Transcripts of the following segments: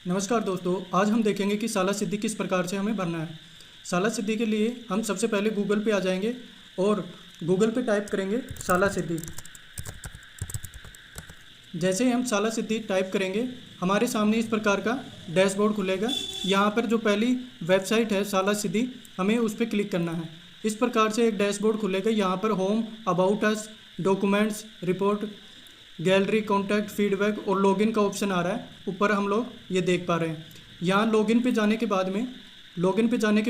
नमस्कार दोस्तों, आज हम देखेंगे कि साला सिद्धि किस प्रकार से हमें भरना है। साला सिद्धि के लिए हम सबसे पहले गूगल पे आ जाएंगे और गूगल पे टाइप करेंगे साला सिद्धि। जैसे ही हम साला सिद्धि टाइप करेंगे हमारे सामने इस प्रकार का डैशबोर्ड खुलेगा। यहाँ पर जो पहली वेबसाइट है साला सिद्धि, हमें उस पर क्लिक करना है। इस प्रकार से एक डैशबोर्ड खुलेगा। यहाँ पर home, about us, documents, report, gallery, contact, feedback और लॉगिन का ऑप्शन आ रहा है। ऊपर हम लोग ये देख पा रहे हैं। यहाँ लॉगिन पे जाने के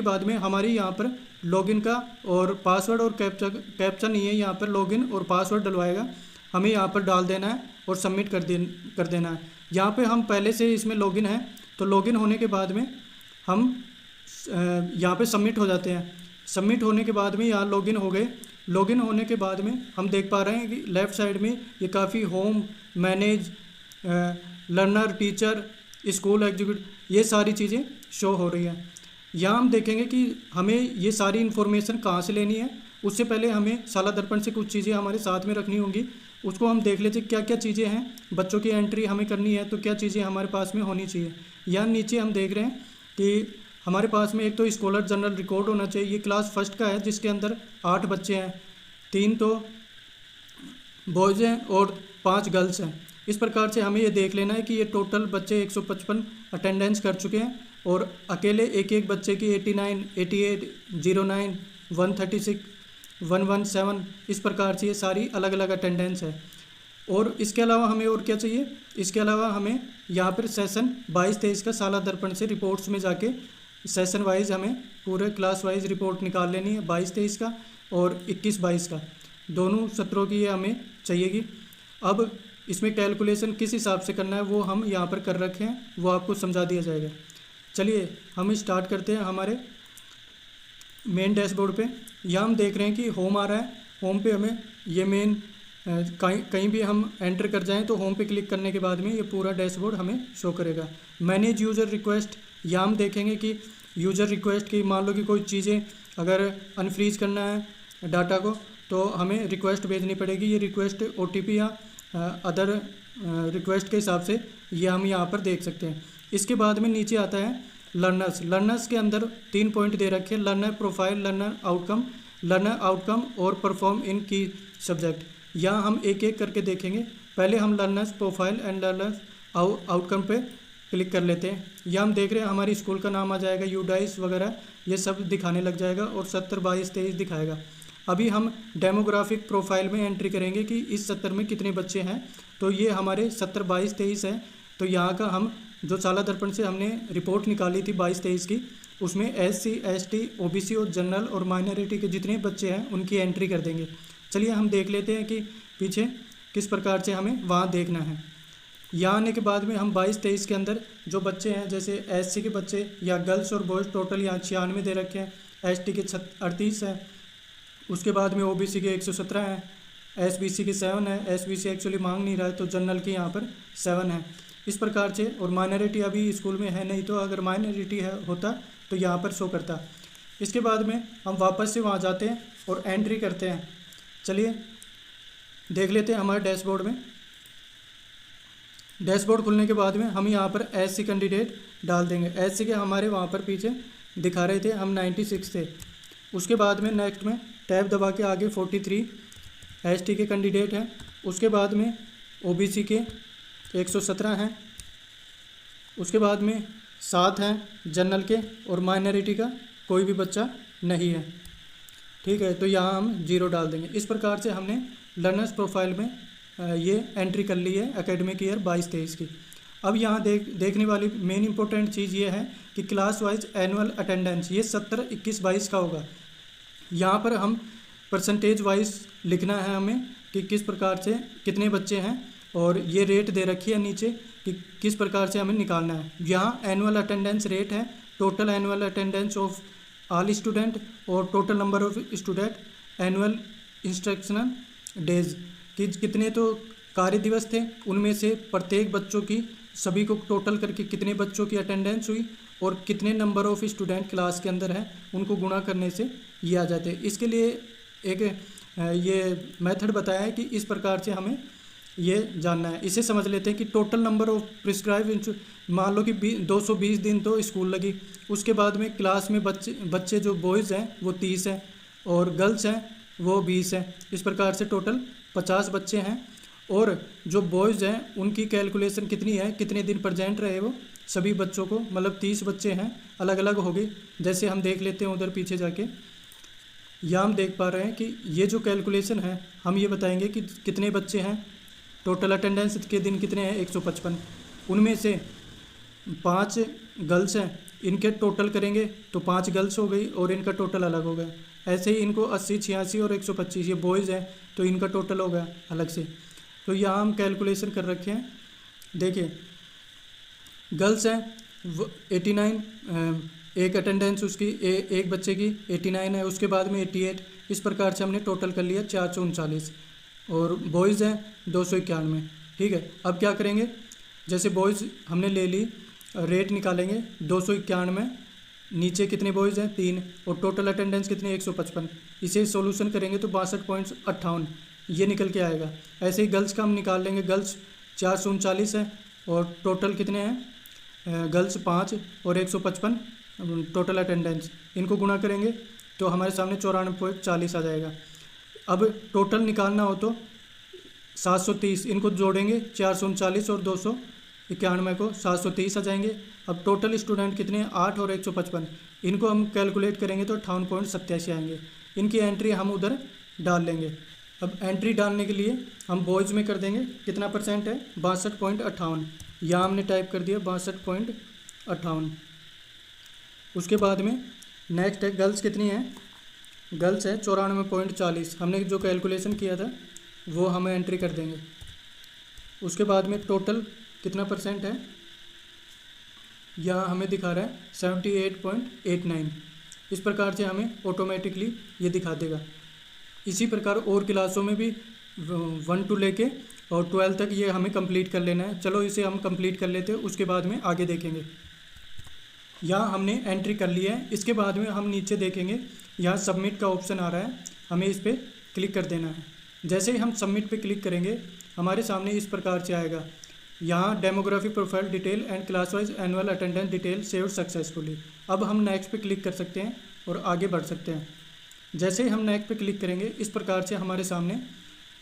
बाद में हमारी यहाँ पर लॉगिन का और पासवर्ड और कैप्चा नहीं है। यहाँ पर लॉगिन और पासवर्ड डलवाएगा, हमें यहाँ पर डाल देना है और सबमिट कर देना है। यहाँ पे हम पहले से इसमें लॉगिन है, तो लॉगिन होने के बाद में हम यहाँ पे सबमिट हो जाते हैं। सबमिट होने के बाद में यहाँ लॉगिन हो गए। लॉगिन होने के बाद में हम देख पा रहे हैं कि लेफ़्ट साइड में ये काफ़ी home, manage, learner, teacher, school, executive, ये सारी चीज़ें शो हो रही हैं। यहाँ हम देखेंगे कि हमें ये सारी इन्फॉर्मेशन कहाँ से लेनी है। उससे पहले हमें साला दर्पण से कुछ चीज़ें हमारे साथ में रखनी होंगी। उसको हम देख लेते क्या क्या चीज़ें हैं। बच्चों की एंट्री हमें करनी है तो क्या चीज़ें हमारे पास में होनी चाहिए। यहाँ नीचे हम देख रहे हैं कि हमारे पास में एक तो स्कॉलर जनरल रिकॉर्ड होना चाहिए। ये क्लास फर्स्ट का है जिसके अंदर 8 बच्चे हैं, 3 तो बॉयज़ हैं और 5 गर्ल्स हैं। इस प्रकार से हमें ये देख लेना है कि ये टोटल बच्चे 155 अटेंडेंस कर चुके हैं और अकेले एक एक बच्चे की 89, 88, 09, 136, 117, इस प्रकार से ये सारी अलग अलग अटेंडेंस है। और इसके अलावा हमें और क्या चाहिए, इसके अलावा हमें यहाँ पर सेशन 22-23 का साला दर्पण से रिपोर्ट्स में जाके सेशन वाइज हमें पूरे क्लास वाइज रिपोर्ट निकाल लेनी है। 22-23 का और 21-22 का, दोनों सत्रों की ये हमें चाहिएगी। अब इसमें कैलकुलेशन किस हिसाब से करना है वो हम यहाँ पर कर रखे हैं, वो आपको समझा दिया जाएगा। चलिए हम स्टार्ट करते हैं हमारे मेन डैशबोर्ड पे। यहाँ हम देख रहे हैं कि होम आ रहा है। होम पे हमें ये मेन कहीं भी हम एंटर कर जाएं तो होम पे क्लिक करने के बाद में ये पूरा डैशबोर्ड हमें शो करेगा। मैनेज यूज़र रिक्वेस्ट, यहाँ हम देखेंगे कि यूज़र रिक्वेस्ट की मान लो कि कोई चीज़ें अगर अनफ्रीज करना है डाटा को तो हमें रिक्वेस्ट भेजनी पड़ेगी। ये रिक्वेस्ट OTP या अदर रिक्वेस्ट के हिसाब से ये हम यहाँ पर देख सकते हैं। इसके बाद में नीचे आता है लर्नर्स के अंदर 3 पॉइंट दे रखे हैं, लर्नर प्रोफाइल, लर्नर आउटकम और परफॉर्म इन की सब्जेक्ट। यहाँ हम एक एक करके देखेंगे। पहले हम learners profile and learners outcome पे क्लिक कर लेते हैं। यहाँ हम देख रहे हैं हमारी स्कूल का नाम आ जाएगा, यूडाइस वगैरह ये सब दिखाने लग जाएगा और 70, 22, 23 दिखाएगा। अभी हम डेमोग्राफिक प्रोफाइल में एंट्री करेंगे कि इस 70 में कितने बच्चे हैं। तो ये हमारे 70, 22, 23 है। तो यहाँ का हम जो साला दर्पण से हमने रिपोर्ट निकाली थी 22-23 की, उसमें SC, ST, OBC और जनरल और माइनॉरिटी के जितने बच्चे हैं उनकी एंट्री कर देंगे। चलिए हम देख लेते हैं कि पीछे किस प्रकार से हमें वहाँ देखना है। यहाँ आने के बाद में हम 22-23 के अंदर जो बच्चे हैं, जैसे SC के बच्चे या गर्ल्स और बॉयज़ टोटल यहाँ 96 दे रखे हैं, ST के 38 हैं, उसके बाद में OBC के 117 हैं, SBC के 7 है। SBC एक्चुअली मांग नहीं रहा है तो जनरल की यहाँ पर 7 है। इस प्रकार से, और माइनॉरिटी अभी स्कूल में है नहीं, तो अगर माइनॉरिटी है होता तो यहाँ पर शो करता। इसके बाद में हम वापस से वहाँ जाते हैं और एंट्री करते हैं। चलिए देख लेते हैं हमारे डैशबोर्ड में। डैशबोर्ड खुलने के बाद में हम यहाँ पर SC कैंडिडेट डाल देंगे। SC के हमारे वहाँ पर पीछे दिखा रहे थे हम 96 थे। उसके बाद में नेक्स्ट में टैब दबा के आगे 43 ST के कैंडिडेट हैं। उसके बाद में OBC के 117 हैं। उसके बाद में 7 हैं जनरल के और माइनॉरिटी का कोई भी बच्चा नहीं है। ठीक है, तो यहाँ हम 0 डाल देंगे। इस प्रकार से हमने लर्नर्स प्रोफाइल में ये एंट्री कर ली है एकेडमिक ईयर 22-23 की। अब यहाँ देखने वाली मेन इंपॉर्टेंट चीज़ ये है कि क्लास वाइज एनुअल अटेंडेंस ये 70, 21, 22 का होगा। यहाँ पर हम परसेंटेज वाइज लिखना है हमें कि किस प्रकार से कितने बच्चे हैं, और ये रेट दे रखी है नीचे कि किस प्रकार से हमें निकालना है। यहाँ एनुअल अटेंडेंस रेट है, total annual attendance of all student और total number of student, annual instructional days कि कितने तो कार्य दिवस थे, उनमें से प्रत्येक बच्चों की सभी को टोटल करके कितने बच्चों की अटेंडेंस हुई और कितने नंबर ऑफ स्टूडेंट क्लास के अंदर है, उनको गुणा करने से ये आ जाते हैं। इसके लिए एक ये मेथड बताया है कि इस प्रकार से हमें ये जानना है। इसे समझ लेते हैं कि टोटल नंबर ऑफ प्रिस्क्राइब, मान लो कि 220 दिन तो स्कूल लगी, उसके बाद में क्लास में बच्चे जो बॉयज़ हैं वो 30 हैं और गर्ल्स हैं वो 20 हैं। इस प्रकार से टोटल 50 बच्चे हैं। और जो बॉयज़ हैं उनकी कैलकुलेशन कितनी है, कितने दिन प्रेजेंट रहे वो सभी बच्चों को, मतलब 30 बच्चे हैं, अलग अलग हो गई। जैसे हम देख लेते हैं उधर पीछे जाके, यहाँ हम देख पा रहे हैं कि ये जो कैलकुलेशन है हम ये बताएंगे कि कितने बच्चे हैं, टोटल अटेंडेंस के दिन कितने हैं 155, उनमें से 5 गर्ल्स हैं, इनके टोटल करेंगे तो 5 गर्ल्स हो गई और इनका टोटल अलग हो गया। ऐसे ही इनको 80, 86 और 125 ये बॉयज़ हैं तो इनका टोटल हो गया अलग से। तो यहाँ हम कैलकुलेशन कर रखे हैं। देखिए गर्ल्स हैं 89, एक अटेंडेंस उसकी एक बच्चे की 89 है, उसके बाद में 88, इस प्रकार से हमने टोटल कर लिया 439 और बॉयज़ हैं 291। ठीक है, अब क्या करेंगे, जैसे बॉयज़ हमने ले ली, रेट निकालेंगे 291 में नीचे कितने बॉयज़ हैं 3 और टोटल अटेंडेंस कितनी 155, इसे सॉल्यूशन करेंगे तो 62.58 ये निकल के आएगा। ऐसे ही गर्ल्स का हम निकाल लेंगे, गर्ल्स 439 है और टोटल कितने हैं गर्ल्स 5 और 155 टोटल अटेंडेंस, इनको गुणा करेंगे तो हमारे सामने 94.40 आ जाएगा। अब टोटल निकालना हो तो 730, इनको जोड़ेंगे 439 और 291 को 730 आ जाएंगे। अब टोटल स्टूडेंट कितने हैं 8 और 155, इनको हम कैलकुलेट करेंगे तो 58.87 आएंगे। इनकी एंट्री हम उधर डाल लेंगे। अब एंट्री डालने के लिए हम बॉयज़ में कर देंगे, कितना परसेंट है 62.58, यहाँ हमने टाइप कर दिया 62.58। उसके बाद में नेक्स्ट है गर्ल्स कितनी है, गर्ल्स है 94.40, हमने जो कैलकुलेशन किया था वो हम एंट्री कर देंगे। उसके बाद में टोटल कितना परसेंट है, यहाँ हमें दिखा रहा है 78.89, इस प्रकार से हमें ऑटोमेटिकली ये दिखा देगा। इसी प्रकार और क्लासों में भी 1 to लेके और 12 तक ये हमें कंप्लीट कर लेना है। चलो इसे हम कंप्लीट कर लेते हैं, उसके बाद में आगे देखेंगे। यहाँ हमने एंट्री कर लिया है, इसके बाद में हम नीचे देखेंगे, यहाँ सबमिट का ऑप्शन आ रहा है, हमें इस पर क्लिक कर देना है। जैसे ही हम सबमिट पे क्लिक करेंगे हमारे सामने इस प्रकार से आएगा, यहाँ demography profile detail and class wise annual attendance detail save successfully. अब हम नेक्स्ट पे क्लिक कर सकते हैं और आगे बढ़ सकते हैं। जैसे ही हम नेक्स्ट पे क्लिक करेंगे इस प्रकार से हमारे सामने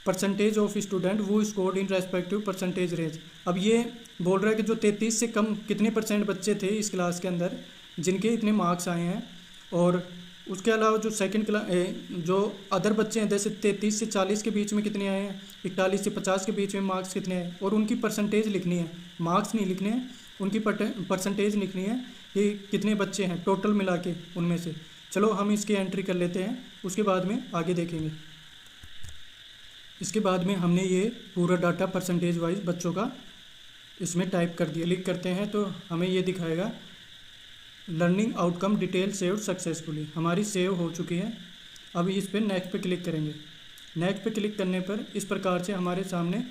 परसेंटेज ऑफ स्टूडेंट वो scored in respective percentage range. अब ये बोल रहा है कि जो 33 से कम कितने परसेंट बच्चे थे इस क्लास के अंदर जिनके इतने मार्क्स आए हैं, और उसके अलावा जो सेकंड क्लास जो अदर बच्चे हैं जैसे 33 से 40 के बीच में कितने आए हैं, 41 से 50 के बीच में मार्क्स कितने हैं, और उनकी परसेंटेज लिखनी है, मार्क्स नहीं लिखने हैं, उनकी परसेंटेज लिखनी है कि कितने बच्चे हैं टोटल मिला के उनमें से। चलो हम इसकी एंट्री कर लेते हैं, उसके बाद में आगे देखेंगे। इसके बाद में हमने ये पूरा डाटा परसेंटेज वाइज बच्चों का इसमें टाइप कर दिया। क्लिक करते हैं तो हमें ये दिखाएगा learning outcome detail save successfully, हमारी सेव हो चुकी है। अब इस पर नेक्स्ट पे क्लिक करेंगे। नेक्स्ट पे क्लिक करने पर इस प्रकार से हमारे सामने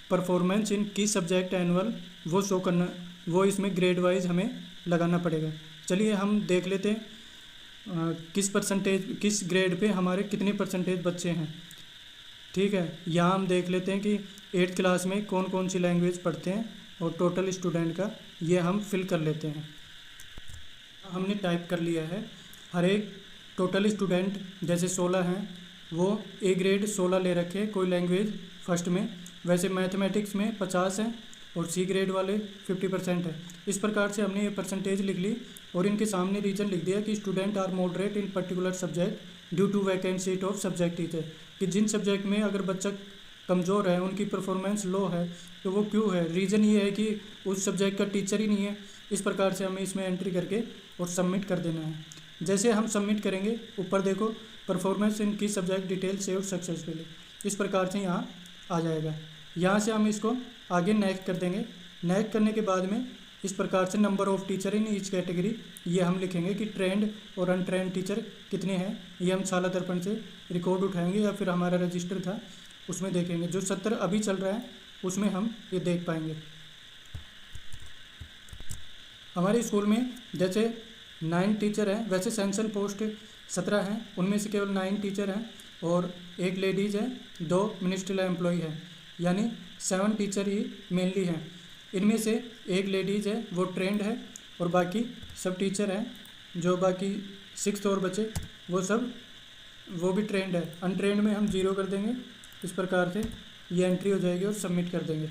परफॉर्मेंस इन की सब्जेक्ट एनुअल वो शो करना, वो इसमें ग्रेड वाइज हमें लगाना पड़ेगा। चलिए हम देख लेते हैं किस ग्रेड पे हमारे कितने परसेंटेज बच्चे हैं। ठीक है, यहाँ हम देख लेते हैं कि 8th क्लास में कौन कौन सी लैंग्वेज पढ़ते हैं और टोटल स्टूडेंट का ये हम फिल कर लेते हैं। हमने टाइप कर लिया है, हर एक टोटल स्टूडेंट जैसे 16 हैं वो ए ग्रेड 16 ले रखे हैं कोई लैंग्वेज फर्स्ट में, वैसे मैथमेटिक्स में 50 हैं और सी ग्रेड वाले 50% है। इस प्रकार से हमने ये परसेंटेज लिख ली और इनके सामने रीजन लिख दिया कि student are moderate in particular subject due to vacant seat of subject teacher, कि जिन सब्जेक्ट में अगर बच्चा कमज़ोर है, उनकी परफॉर्मेंस लो है, तो वो क्यों है, रीज़न ये है कि उस सब्जेक्ट का टीचर ही नहीं है। इस प्रकार से हमें इसमें एंट्री करके और सबमिट कर देना है। जैसे हम सबमिट करेंगे ऊपर देखो परफॉर्मेंस इन की सब्जेक्ट डिटेल सेव सक्सेसफुली, इस प्रकार से यहाँ आ जाएगा। यहाँ से हम इसको आगे नेक्स्ट कर देंगे। नेक्स्ट करने के बाद में इस प्रकार से number of teacher in each category ये हम लिखेंगे कि ट्रेंड और अनट्रेंड टीचर कितने हैं। ये हम साला दर्पण से रिकॉर्ड उठाएंगे या फिर हमारा रजिस्टर था उसमें देखेंगे। जो 70 अभी चल रहा है उसमें हम ये देख पाएंगे। हमारे स्कूल में जैसे 9 टीचर हैं, वैसे सेंसन पोस्ट 17 हैं, उनमें से केवल 9 टीचर हैं और 1 लेडीज़ है, 2 मिनिस्ट्रियल एम्प्लॉई है। यानी 7 टीचर ही मेनली हैं। इनमें से एक लेडीज़ है वो ट्रेंड है, और बाकी सब टीचर हैं जो बाकी 6 और बचे वो भी ट्रेंड है। अनट्रेंड में हम 0 कर देंगे। इस प्रकार से ये एंट्री हो जाएगी और सबमिट कर देंगे।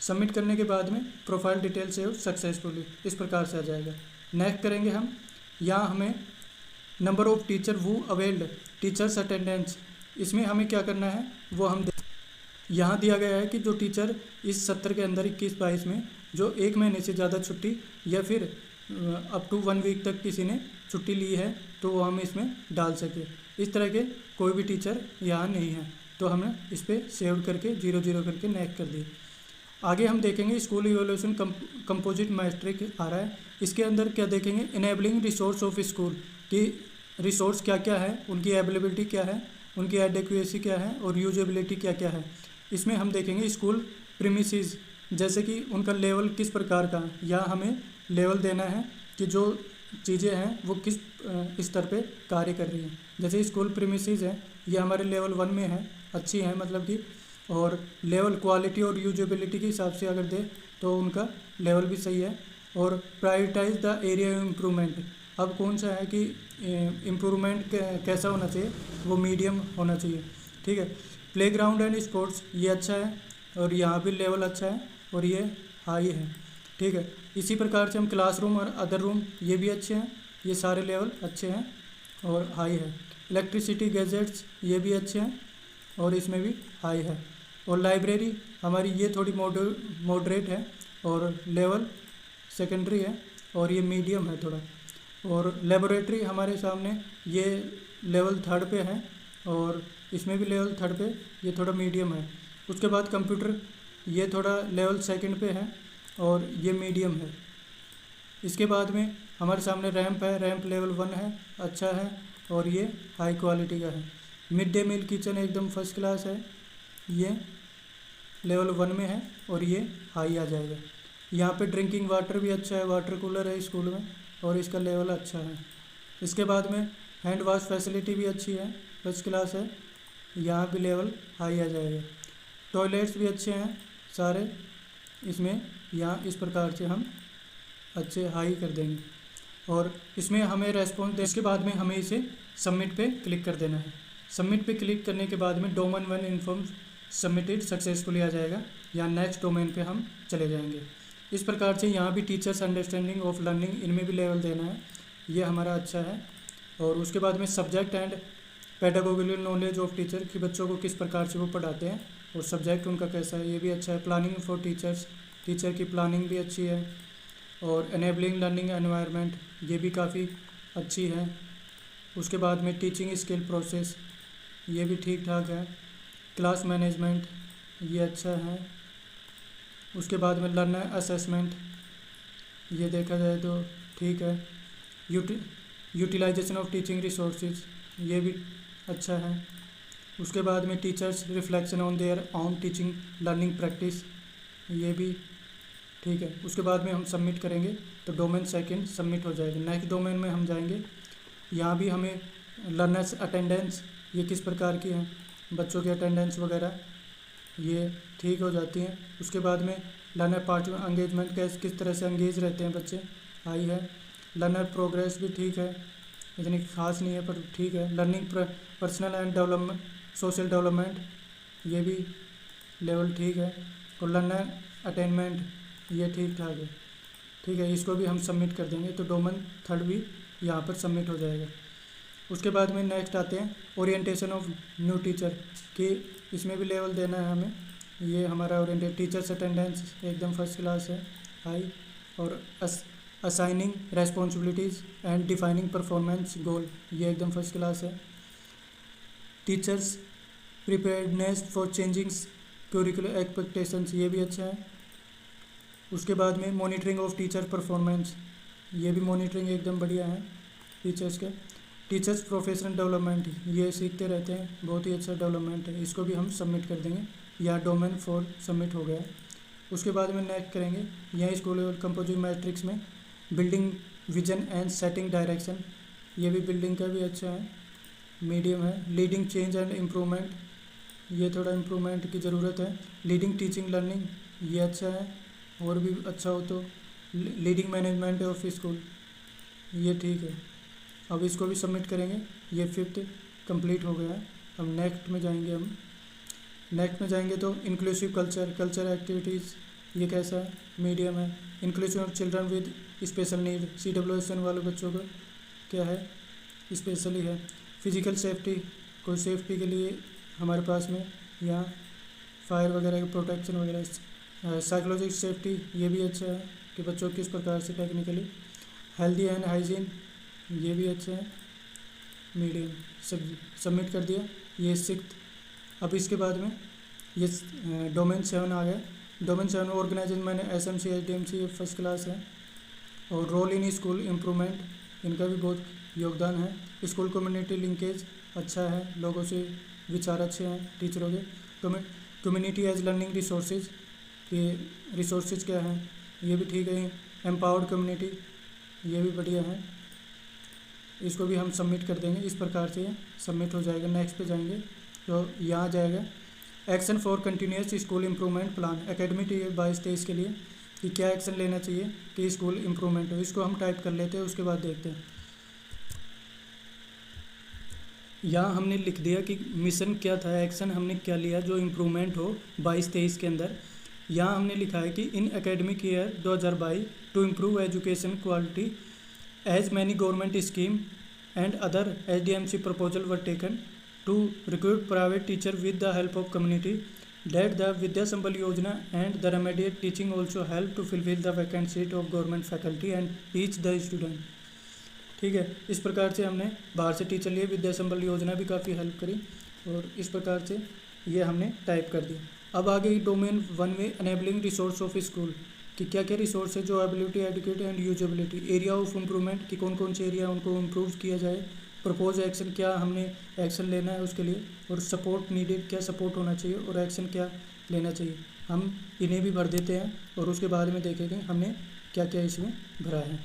सबमिट करने के बाद में प्रोफाइल डिटेल सेव सक्सेसफुली इस प्रकार से आ जाएगा। नेक्स्ट करेंगे हम। यहाँ हमें नंबर ऑफ़ टीचर वो अवेल्ड टीचर्स अटेंडेंस, इसमें हमें क्या करना है वो हम यहाँ दिया गया है कि जो टीचर इस सत्र के अंदर 21-22 में जो 1 महीने से ज़्यादा छुट्टी या फिर अप टू 1 वीक तक किसी ने छुट्टी ली है तो वो हम इसमें डाल सके। इस तरह के कोई भी टीचर यहाँ नहीं है, तो हमने इस पर सेव करके 0 करके नेक्स्ट कर दिए। आगे हम देखेंगे स्कूल इवोल्यूशन कंपोजिट मैट्रिक आ रहा है। इसके अंदर क्या देखेंगे, इनेबलिंग रिसोर्स ऑफ स्कूल की रिसोर्स क्या क्या है, उनकी अवेलेबिलिटी क्या है, उनकी एडेक्वेसी क्या है और यूजेबिलिटी क्या क्या है। इसमें हम देखेंगे स्कूल प्रीमिसेस, जैसे कि उनका लेवल किस प्रकार का है। या हमें लेवल देना है कि जो चीज़ें हैं वो किस स्तर पे कार्य कर रही हैं। जैसे स्कूल प्रीमिसेस है, ये हमारे लेवल 1 में है, अच्छी है मतलब कि, और लेवल क्वालिटी और यूजेबिलिटी के हिसाब से अगर दे तो उनका लेवल भी सही है। और प्रायोरिटाइज द एरिया इम्प्रूवमेंट, अब कौन सा है कि इम्प्रूवमेंट कैसा होना चाहिए, वो मीडियम होना चाहिए। ठीक है। प्लेग्राउंड एंड स्पोर्ट्स ये अच्छा है, और यहाँ भी लेवल अच्छा है और ये हाई है। ठीक है। इसी प्रकार से हम क्लासरूम और अदर रूम ये भी अच्छे हैं, ये सारे लेवल अच्छे हैं और हाई है। इलेक्ट्रिसिटी गैजेट्स ये भी अच्छे हैं और इसमें भी हाई है। और लाइब्रेरी हमारी ये थोड़ी मॉडरेट है और लेवल सेकेंडरी है और ये मीडियम है थोड़ा। और लेबोरेटरी हमारे सामने ये लेवल 3 पे है और इसमें भी लेवल 3 पे, ये थोड़ा मीडियम है। उसके बाद कंप्यूटर ये थोड़ा लेवल 2 पे है और ये मीडियम है। इसके बाद में हमारे सामने रैंप है, रैंप लेवल 1 है, अच्छा है और ये हाई क्वालिटी का है। मिड डे मील किचन एकदम फर्स्ट क्लास है, ये लेवल 1 में है और ये हाई आ जाएगा। यहाँ पे ड्रिंकिंग वाटर भी अच्छा है, वाटर कूलर है स्कूल में और इसका लेवल अच्छा है। इसके बाद में हैंड वॉश फैसिलिटी भी अच्छी है, फर्स्ट क्लास है, यहाँ भी लेवल हाई आ जाएगा। टॉयलेट्स भी अच्छे हैं सारे इसमें, यहाँ इस प्रकार से हम अच्छे हाई कर देंगे और इसमें हमें रेस्पॉन्स। इसके बाद में हमें इसे सबमिट पे क्लिक कर देना है। सबमिट पे क्लिक करने के बाद में डोमेन 1 इन्फॉर्म सबमिटेड सक्सेसफुली आ जाएगा। यहाँ नेक्स्ट डोमेन पे हम चले जाएंगे। इस प्रकार से यहाँ भी टीचर्स अंडरस्टैंडिंग ऑफ लर्निंग, इनमें भी लेवल देना है, ये हमारा अच्छा है। और उसके बाद में subject and pedagogical knowledge of teacher कि बच्चों को किस प्रकार से वो पढ़ाते हैं और सब्जेक्ट उनका कैसा है, ये भी अच्छा है। प्लानिंग फॉर टीचर्स, टीचर की प्लानिंग भी अच्छी है। और एनेबलिंग लर्निंग एनवायरनमेंट ये भी काफ़ी अच्छी है। उसके बाद में टीचिंग स्किल प्रोसेस ये भी ठीक ठाक है। क्लास मैनेजमेंट ये अच्छा है। उसके बाद में लर्नर असेसमेंट ये देखा जाए तो ठीक है। यूटिलाइजेशन ऑफ टीचिंग रिसोर्सेज ये भी अच्छा है। उसके बाद में teachers reflection on their on teaching learning practice ये भी ठीक है। उसके बाद में हम सबमिट करेंगे तो डोमेन 2 सबमिट हो जाएगा। नेक्स्ट डोमेन में हम जाएंगे। यहाँ भी हमें लर्नर्स अटेंडेंस ये किस प्रकार की है, बच्चों की अटेंडेंस वगैरह ये ठीक हो जाती हैं। उसके बाद में लर्नर पार्ट एंगेजमेंट किस तरह से एंगेज रहते हैं बच्चे, हाई है। लर्नर प्रोग्रेस भी ठीक है, इतनी खास नहीं है पर ठीक है। Learning personal and development social development ये भी लेवल ठीक है। और लर्नर अटेनमेंट ये ठीक ठाक है। ठीक है, इसको भी हम सबमिट कर देंगे तो डोमेन 3 भी यहाँ पर सबमिट हो जाएगा। उसके बाद में नेक्स्ट आते हैं ओरिएंटेशन ऑफ न्यू टीचर कि इसमें भी लेवल देना है हमें। ये हमारा ओरिएंटेड टीचर्स अटेंडेंस एकदम फर्स्ट क्लास है, हाई। और assigning responsibilities and defining performance goal ये एकदम फर्स्ट क्लास है। Teachers preparedness for changing curricular expectations ये भी अच्छा है। उसके बाद में मॉनिटरिंग ऑफ टीचर परफॉर्मेंस ये भी मॉनिटरिंग एकदम बढ़िया है टीचर्स के। टीचर्स प्रोफेशनल डेवलपमेंट ये सीखते रहते हैं, बहुत ही अच्छा डेवलपमेंट है, इसको भी हम सबमिट कर देंगे। या डोमेन 4 सबमिट हो गया। उसके बाद में नेक्स्ट करेंगे यहाँ स्कूल लेवल कंपोजिट मैट्रिक्स में building vision and setting direction ये भी बिल्डिंग का भी अच्छा है, मीडियम है। लीडिंग चेंज एंड इम्प्रूवमेंट ये थोड़ा इम्प्रूवमेंट की ज़रूरत है। लीडिंग टीचिंग लर्निंग, ये अच्छा है, और भी अच्छा हो तो। लीडिंग मैनेजमेंट ऑफ स्कूल, ये ठीक है। अब इसको भी सबमिट करेंगे। ये 5th कंप्लीट हो गया है। अब नेक्स्ट में जाएंगे हम। नेक्स्ट में जाएंगे तो इंक्लूसिव कल्चर एक्टिविटीज़, ये कैसा है, मीडियम है। Inclusive of children with special need, CWSN वाले बच्चों का क्या है, स्पेशली है। फिजिकल सेफ्टी, कोई सेफ्टी के लिए हमारे पास में यहाँ फायर वगैरह का प्रोटेक्शन वगैरह। साइकोलॉजिकल सेफ्टी, ये भी अच्छा है कि बच्चों किस प्रकार से टेक्निकली। हेल्दी एंड हाइजीन, ये भी अच्छा है, मीडियम। सबमिट कर दिया। ये 6th। अब इसके बाद में ये डोमेन 7 आ गया। डोमेन 7 ऑर्गेनाइजेशन मैंने SMC SDMC फर्स्ट क्लास है। और रोल इन स्कूल इम्प्रूवमेंट, इनका भी बहुत योगदान है। स्कूल कम्युनिटी लिंकेज अच्छा है, लोगों से विचार अच्छे हैं टीचरों के। कम्युनिटी एज लर्निंग रिसोर्सेज, के रिसोर्सेज क्या हैं, ये भी ठीक है। एम्पावर्ड कम्युनिटी, ये भी बढ़िया है। इसको भी हम सबमिट कर देंगे। इस प्रकार से सबमिट हो जाएगा। नेक्स्ट पे जाएंगे तो यहाँ जाएगा action for continuous school improvement plan, academic year 22-23 के लिए कि क्या एक्शन लेना चाहिए कि स्कूल इम्प्रूवमेंट हो। इसको हम टाइप कर लेते हैं, उसके बाद देखते हैं। यहाँ हमने लिख दिया कि मिशन क्या था, एक्शन हमने क्या लिया जो इम्प्रूवमेंट हो 22-23 के अंदर। यहाँ हमने लिखा है कि in academic year 2022 to improve education quality as many government scheme and other SDMC proposal were taken to recruit private teacher with the help of community, that the Vidya Sambal Yojana and the remedial teaching also help to fulfill the vacant seat of government faculty and teach the student। ठीक है, इस प्रकार से हमने बाहर से teacher लिए। विद्या संबल योजना भी काफ़ी हेल्प करी, और इस प्रकार से ये हमने टाइप कर दिया। अब आगे डोमेन 1 में अनेबलिंग रिसोर्स ऑफ स्कूल कि क्या क्या रिसोर्स है, जो ability, educate and usability. Area of improvement कि कौन कौन से एरिया उनको इम्प्रूव किया जाए। प्रपोज एक्शन, क्या हमने एक्शन लेना है उसके लिए। और सपोर्ट नीडेड, क्या सपोर्ट होना चाहिए, और एक्शन क्या लेना चाहिए। हम इन्हें भी भर देते हैं और उसके बाद में देखेंगे हमने क्या क्या इसमें भरा है।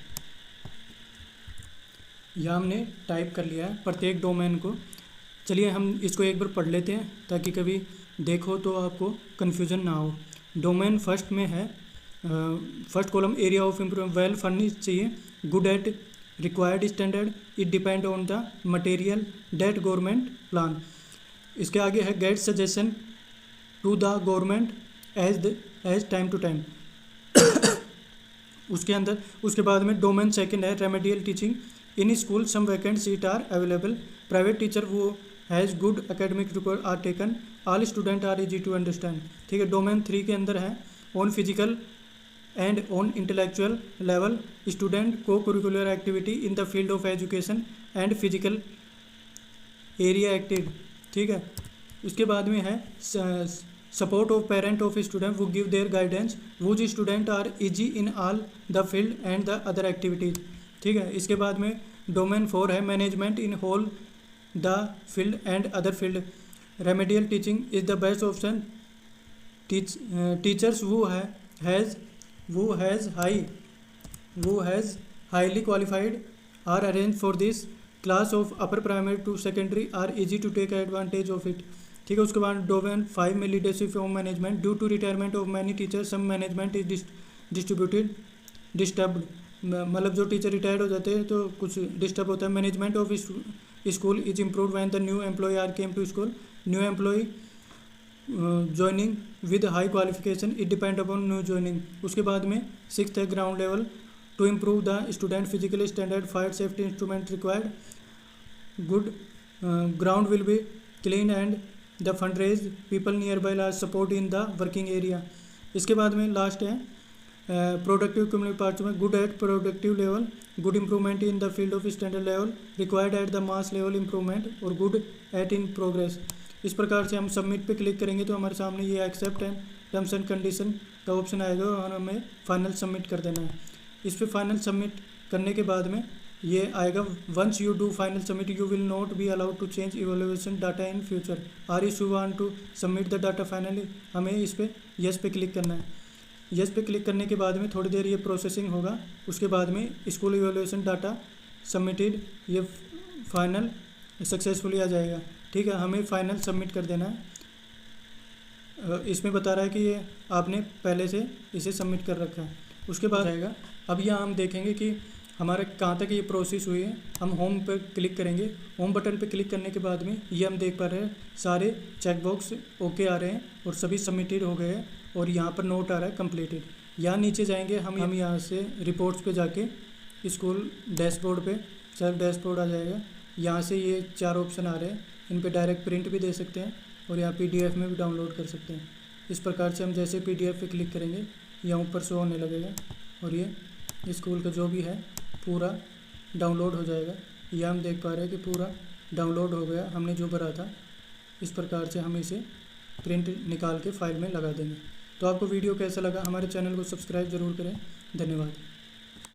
यह हमने टाइप कर लिया है प्रत्येक डोमेन को। चलिए हम इसको एक बार पढ़ लेते हैं ताकि कभी देखो तो आपको कन्फ्यूज़न ना हो। डोमेन फर्स्ट में है, first column area of improvement, well furnished चाहिए, good at required standard, it depend on the material date government plan. इसके आगे है get suggestion to the government as time to time. उसके अंदर उसके बाद में डोमेन सेकंड है remedial teaching, in school some vacant seat are available, private teacher वो has good academic record are taken, all student are easy to understand. ठीक है, domain 3 के अंदर है on physical and on intellectual level student co-curricular activity in the field of education and physical area acted। ठीक है, इसके बाद में है support of parent of student who give their guidance whose student are easy in all the field and the other activities। ठीक है, इसके बाद में डोमेन 4 है management in whole the field and other field, remedial teaching is the best option, teachers who has highly qualified are arranged for this class of upper primary to secondary are easy to take advantage of it। ठीक है, उसके बाद domain 5 में leadership of management, due to retirement of many teachers some management is disturbed, मतलब जो teacher retired हो जाते हैं तो कुछ डिस्टर्ब होता है। Management of school is improve when the new employ are came to school, new employ joining with high qualification it depend upon new joining. उसके बाद में 6th है ground level to improve the student physical standard, fire safety instrument required, good ground will be clean and the fund raise people near by large support in the working area. इसके बाद में last है productive community parts में, good at productive level, good improvement in the field of standard level, required at the mass level improvement, और good at in progress. इस प्रकार से हम सबमिट पे क्लिक करेंगे तो हमारे सामने ये accept and terms and condition का ऑप्शन आएगा और हमें फाइनल सबमिट कर देना है। इस पर फाइनल सबमिट करने के बाद में ये आएगा, once you do final submit you will not be allowed to change evaluation data in future, are you want to submit the data finally. हमें इस पर यस पे क्लिक करना है। यस पे क्लिक करने के बाद में थोड़ी देर ये प्रोसेसिंग होगा, उसके बाद में स्कूल इवैल्यूएशन डाटा सबमिटेड, ये फाइनल सक्सेसफुली आ जाएगा। ठीक है, हमें फाइनल सबमिट कर देना है। इसमें बता रहा है कि ये आपने पहले से इसे सबमिट कर रखा है। उसके बाद आएगा, अब यहाँ हम देखेंगे कि हमारा कहाँ तक ये प्रोसेस हुई है। हम होम पर क्लिक करेंगे। होम बटन पर क्लिक करने के बाद में ये हम देख पा रहे हैं सारे चेकबॉक्स ओके आ रहे हैं और सभी सबमिटेड हो गए हैं और यहाँ पर नोट आ रहा है कंप्लीटेड। यहाँ नीचे जाएंगे हम यहाँ से रिपोर्ट्स पे जाके स्कूल डैशबोर्ड पे सेल्फ डैशबोर्ड आ जाएगा। यहाँ से ये 4 ऑप्शन आ रहे हैं, इन पे डायरेक्ट प्रिंट भी दे सकते हैं और यहाँ PDF में भी डाउनलोड कर सकते हैं। इस प्रकार से हम जैसे PDF पे क्लिक करेंगे यहाँ ऊपर शो होने लगेगा और ये स्कूल का जो भी है पूरा डाउनलोड हो जाएगा। यह हम देख पा रहे हैं कि पूरा डाउनलोड हो गया, हमने जो भरा था। इस प्रकार से हम इसे प्रिंट निकाल के फाइल में लगा देंगे। तो आपको वीडियो कैसा लगा, हमारे चैनल को सब्सक्राइब ज़रूर करें। धन्यवाद।